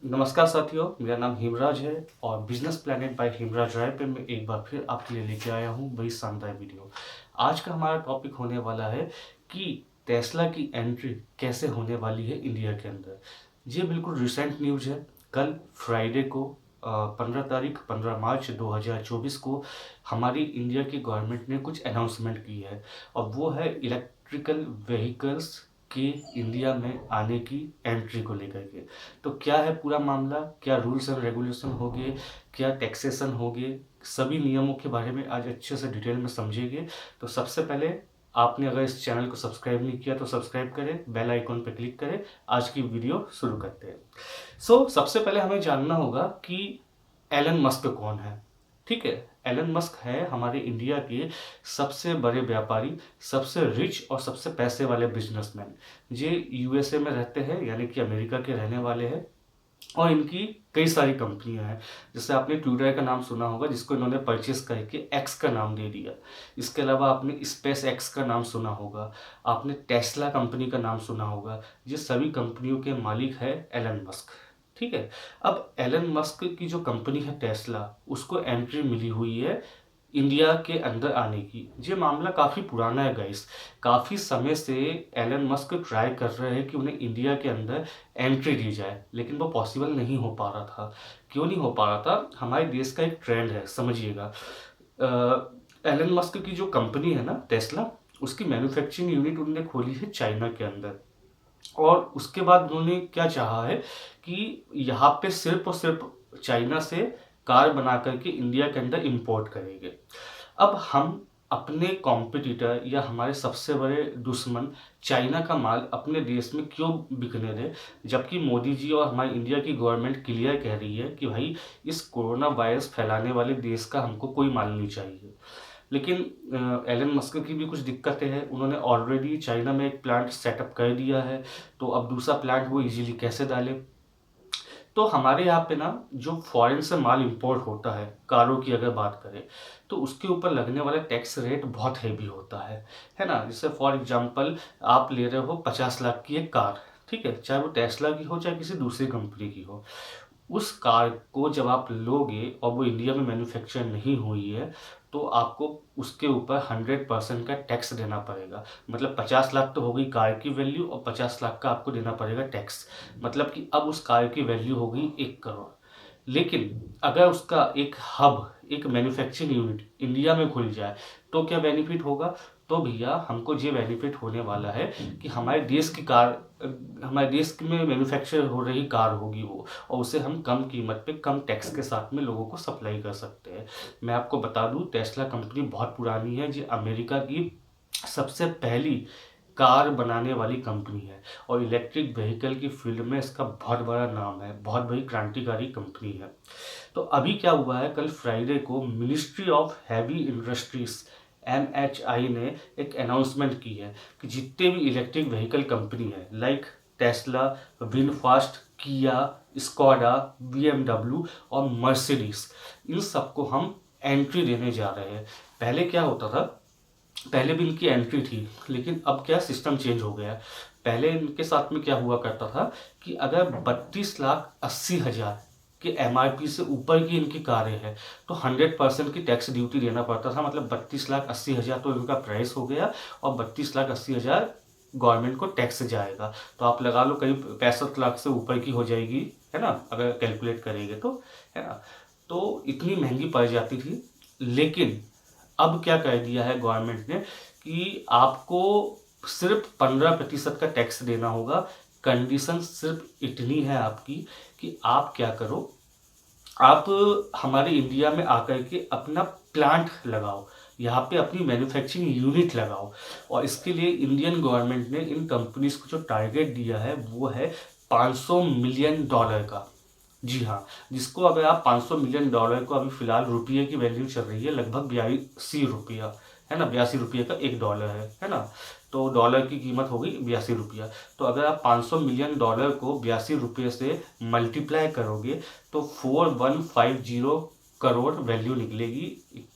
नमस्कार साथियों, मेरा नाम हिमराज है और बिजनेस प्लेनेट बाय हिमराज राय पे मैं एक बार फिर आपके लिए लेके आया हूँ वही शानदार वीडियो। आज का हमारा टॉपिक होने वाला है कि टेस्ला की एंट्री कैसे होने वाली है इंडिया के अंदर। ये बिल्कुल रिसेंट न्यूज़ है। कल फ्राइडे को 15 मार्च 2024 को हमारी इंडिया की गवर्नमेंट ने कुछ अनाउंसमेंट की है और वो है इलेक्ट्रिकल व्हीकल्स की इंडिया में आने की एंट्री को लेकर के। तो क्या है पूरा मामला, क्या रूल्स एंड रेगुलेशन हो गए, क्या टैक्सेशन हो गए, सभी नियमों के बारे में आज अच्छे से डिटेल में समझेंगे। तो सबसे पहले आपने अगर इस चैनल को सब्सक्राइब नहीं किया तो सब्सक्राइब करें, बेल आइकॉन पर क्लिक करें। आज की वीडियो शुरू करते हैं। सबसे पहले हमें जानना होगा कि एलन मस्क कौन है। ठीक है, एलन मस्क है हमारे इंडिया के सबसे बड़े व्यापारी, सबसे रिच और सबसे पैसे वाले बिजनेसमैन। ये यूएसए में रहते हैं, यानी कि अमेरिका के रहने वाले हैं और इनकी कई सारी कंपनियां हैं। जैसे आपने ट्विटर का नाम सुना होगा, जिसको इन्होंने परचेस करके एक्स का नाम दे दिया। इसके अलावा आपने स्पेस एक्स का नाम सुना होगा, आपने टेस्ला कंपनी का नाम सुना होगा। ये सभी कंपनियों के मालिक है एलन मस्क। ठीक है, अब एलन मस्क की जो कंपनी है टेस्ला, उसको एंट्री मिली हुई है इंडिया के अंदर आने की। ये मामला काफ़ी पुराना है गाइस। काफ़ी समय से एलन मस्क ट्राई कर रहे हैं कि उन्हें इंडिया के अंदर एंट्री दी जाए, लेकिन वो पॉसिबल नहीं हो पा रहा था। क्यों नहीं हो पा रहा था? हमारे देश का एक ट्रेंड है, समझिएगा। एलन मस्क की जो कंपनी है ना टेस्ला, उसकी मैन्युफैक्चरिंग यूनिट उन्होंने खोली है चाइना के अंदर। और उसके बाद उन्होंने क्या चाहा है कि यहाँ पे सिर्फ और सिर्फ चाइना से कार बना करके इंडिया के अंदर इंपोर्ट करेंगे। अब हम अपने कॉम्पिटिटर या हमारे सबसे बड़े दुश्मन चाइना का माल अपने देश में क्यों बिकने दें, जबकि मोदी जी और हमारी इंडिया की गवर्नमेंट क्लियर कह रही है कि भाई इस कोरोना वायरस फैलाने वाले देश का हमको कोई माल नहीं चाहिए। लेकिन एलन मस्क की भी कुछ दिक्कतें हैं। उन्होंने ऑलरेडी चाइना में एक प्लांट सेटअप कर दिया है, तो अब दूसरा प्लांट वो इजीली कैसे डाले। तो हमारे यहाँ पे ना जो फॉरेन से माल इंपोर्ट होता है, कारों की अगर बात करें, तो उसके ऊपर लगने वाला टैक्स रेट बहुत हैवी होता है ना। जैसे फॉर एग्जांपल आप ले रहे हो 50 लाख की एक कार, ठीक है, चाहे वो टेस्ला की हो चाहे किसी दूसरी कंपनी की हो। उस कार को जब आप लोगे और वो इंडिया में मैन्युफैक्चर नहीं हुई है, तो आपको उसके ऊपर 100% का टैक्स देना पड़ेगा। मतलब 50 लाख तो हो गई कार की वैल्यू और 50 लाख का आपको देना पड़ेगा टैक्स। मतलब कि अब उस कार की वैल्यू हो गई 1 करोड़। लेकिन अगर उसका एक हब, एक मैन्युफैक्चरिंग यूनिट इंडिया में खुल जाए, तो क्या बेनिफिट होगा? तो भैया हमको ये बेनिफिट होने वाला है कि हमारे देश की कार, हमारे देश में मैन्युफैक्चर हो रही कार होगी वो, और उसे हम कम कीमत पे कम टैक्स के साथ में लोगों को सप्लाई कर सकते हैं। मैं आपको बता दूं, टेस्ला कंपनी बहुत पुरानी है। ये अमेरिका की सबसे पहली कार बनाने वाली कंपनी है और इलेक्ट्रिक व्हीकल की फील्ड में इसका बहुत बड़ा नाम है, बहुत बड़ी क्रांतिकारी कंपनी है। तो अभी क्या हुआ है, कल फ्राइडे को ministry of heavy industries MHI ने एक अनाउंसमेंट की है कि जितने भी इलेक्ट्रिक व्हीकल कंपनी है लाइक टेस्ला, विनफास्ट, किया, स्कोडा, BMW और मर्सिडीज, इन सबको हम एंट्री देने जा रहे हैं। पहले क्या होता था, पहले भी इनकी एंट्री थी, लेकिन अब क्या सिस्टम चेंज हो गया है। पहले इनके साथ में क्या हुआ करता था कि अगर 32,80,000 के MRP से ऊपर की इनकी कारें हैं तो 100% की टैक्स ड्यूटी देना पड़ता था। मतलब 32,80,000 तो इनका प्राइस हो गया और 32,80,000 गवर्नमेंट को टैक्स जाएगा। तो आप लगा लो करीब 65 लाख से ऊपर की हो जाएगी, है ना, अगर कैलकुलेट करेंगे तो, है ना। तो इतनी महंगी पड़ जाती थी। लेकिन अब क्या कह दिया है गवर्नमेंट ने कि आपको सिर्फ 15% का टैक्स देना होगा। कंडीशन सिर्फ इतनी है आपकी कि आप क्या करो, आप हमारे इंडिया में आकर के अपना प्लांट लगाओ, यहाँ पे अपनी मैन्युफैक्चरिंग यूनिट लगाओ। और इसके लिए इंडियन गवर्नमेंट ने इन कंपनीज को जो टारगेट दिया है वो है $500 मिलियन का। जी हाँ, जिसको अगर आप $500 मिलियन को, अभी फिलहाल रुपये की वैल्यू चल रही है लगभग 82 रुपया, है ना, 82 रुपये का $1 है ना। तो डॉलर की कीमत होगी 82 रुपया। तो अगर आप $500 मिलियन को 82 रुपये से मल्टीप्लाई करोगे तो 4150 करोड़ वैल्यू निकलेगी।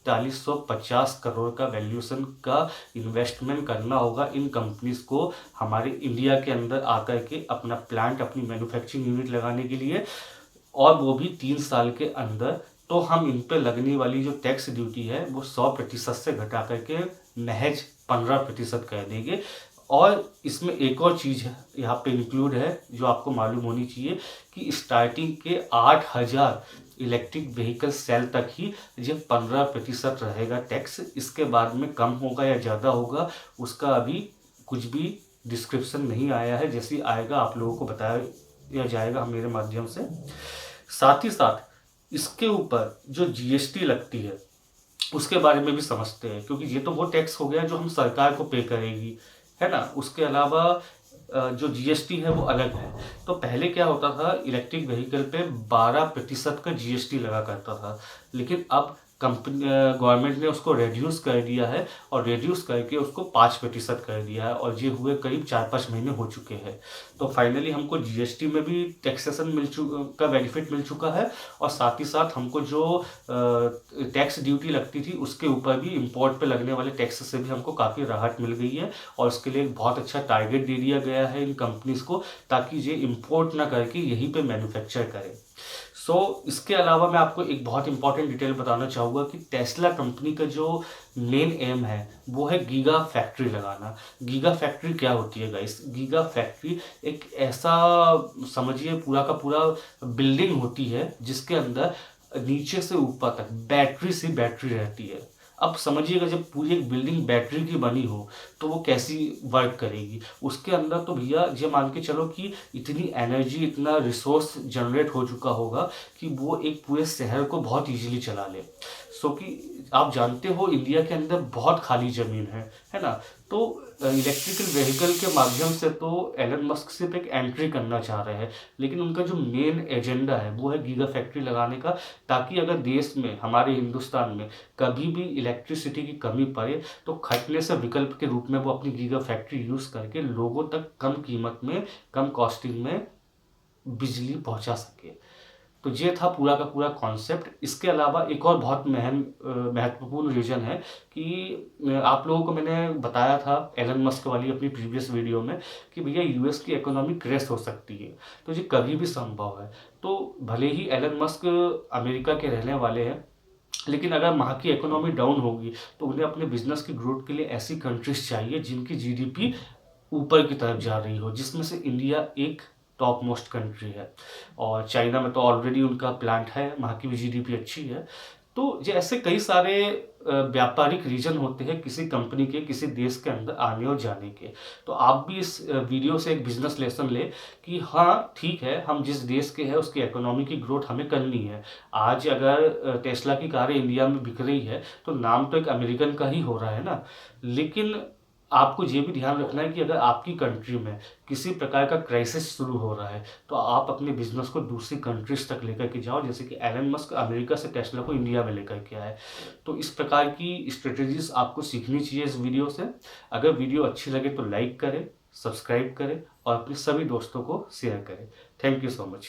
4150 करोड़ का वैल्यूएशन का इन्वेस्टमेंट करना होगा इन कंपनीज को हमारे इंडिया के अंदर आकर के अपना प्लांट, अपनी मैन्युफैक्चरिंग यूनिट लगाने के लिए। और वो भी 3 साल के अंदर। तो हम इन पे लगने वाली जो टैक्स ड्यूटी है वो 100% से घटा करके महज 15% कर देंगे। और इसमें एक और चीज़ है यहाँ पे इंक्लूड है जो आपको मालूम होनी चाहिए कि स्टार्टिंग के 8,000 इलेक्ट्रिक व्हीकल सेल तक ही ये 15% रहेगा टैक्स। इसके बाद में कम होगा या ज़्यादा होगा उसका अभी कुछ भी डिस्क्रिप्शन नहीं आया है। जैसे ही आएगा आप लोगों को बताया जाएगा मेरे माध्यम से। साथ ही साथ इसके ऊपर जो जीएसटी लगती है उसके बारे में भी समझते हैं, क्योंकि ये तो वो टैक्स हो गया जो हम सरकार को पे करेगी, है ना। उसके अलावा जो जीएसटी है वो अलग है। तो पहले क्या होता था, इलेक्ट्रिक व्हीकल पे 12% का जीएसटी लगा करता था, लेकिन अब कंपनी गवर्नमेंट ने उसको रिड्यूस कर दिया है और रिड्यूस करके उसको 5% कर दिया है, और ये हुए करीब 4-5 महीने हो चुके हैं। तो फाइनली हमको जीएसटी में भी टैक्सेशन का बेनिफिट मिल चुका है, और साथ ही साथ हमको जो टैक्स ड्यूटी लगती थी उसके ऊपर भी इंपोर्ट पे लगने वाले टैक्स से भी हमको काफ़ी राहत मिल गई है। और उसके लिए एक बहुत अच्छा टारगेट दे दिया गया है इन कंपनीज को, ताकि ये इंपोर्ट ना करके यहीं पे मैन्युफैक्चर करें। इसके अलावा मैं आपको एक बहुत इंपॉर्टेंट डिटेल बताना चाहूँगा कि टेस्ला कंपनी का जो मेन एम है वो है गीगा फैक्ट्री लगाना। गीगा फैक्ट्री क्या होती है गाइस? गीगा फैक्ट्री एक ऐसा समझिए पूरा का पूरा बिल्डिंग होती है जिसके अंदर नीचे से ऊपर तक बैटरी से बैटरी रहती है। अब समझिएगा जब पूरी एक बिल्डिंग बैटरी की बनी हो तो वो कैसी वर्क करेगी। उसके अंदर तो भैया ये मान के चलो कि इतनी एनर्जी, इतना रिसोर्स जनरेट हो चुका होगा कि वो एक पूरे शहर को बहुत इजीली चला ले। कि आप जानते हो इंडिया के अंदर बहुत खाली ज़मीन है ना। तो इलेक्ट्रिकल व्हीकल के माध्यम से तो एलन मस्क सिर्फ एक एंट्री करना चाह रहे हैं, लेकिन उनका जो मेन एजेंडा है वो है गीगा फैक्ट्री लगाने का, ताकि अगर देश में, हमारे हिंदुस्तान में कभी भी इलेक्ट्रिसिटी की कमी पड़े तो खटने से विकल्प के रूप में वो अपनी गीगा फैक्ट्री यूज़ करके लोगों तक कम कीमत में, कम कॉस्टिंग में बिजली पहुंचा सके। तो ये था पूरा का पूरा कॉन्सेप्ट। इसके अलावा एक और बहुत महत्वपूर्ण रीज़न है कि आप लोगों को मैंने बताया था एलन मस्क वाली अपनी प्रीवियस वीडियो में कि भैया यूएस की इकोनॉमी क्रैश हो सकती है, तो ये कभी भी संभव है। तो भले ही एलन मस्क अमेरिका के रहने वाले हैं, लेकिन अगर वहाँ की इकोनॉमी डाउन होगी तो उन्हें अपने बिजनेस की ग्रोथ के लिए ऐसी कंट्रीज चाहिए जिनकी जीडीपी ऊपर की तरफ जा रही हो, जिसमें से इंडिया एक टॉप मोस्ट कंट्री है। और चाइना में तो ऑलरेडी उनका प्लांट है, वहाँ की भी जीडीपी अच्छी है। तो ये ऐसे कई सारे व्यापारिक रीजन होते हैं किसी कंपनी के, किसी देश के अंदर आने और जाने के। तो आप भी इस वीडियो से एक बिजनेस लेसन ले कि हाँ ठीक है, हम जिस देश के हैं उसकी इकोनॉमी की ग्रोथ हमें करनी है। आज अगर टेस्ला की कारें इंडिया में बिक रही है तो नाम तो एक अमेरिकन का ही हो रहा है ना, लेकिन आपको ये भी ध्यान रखना है कि अगर आपकी कंट्री में किसी प्रकार का क्राइसिस शुरू हो रहा है तो आप अपने बिजनेस को दूसरी कंट्रीज तक लेकर के जाओ, जैसे कि एलन मस्क अमेरिका से टेस्ला को इंडिया में लेकर के आए। तो इस प्रकार की स्ट्रेटजीज आपको सीखनी चाहिए इस वीडियो से। अगर वीडियो अच्छी लगे तो लाइक करें, सब्सक्राइब करें और अपने सभी दोस्तों को शेयर करें। Thank you so much.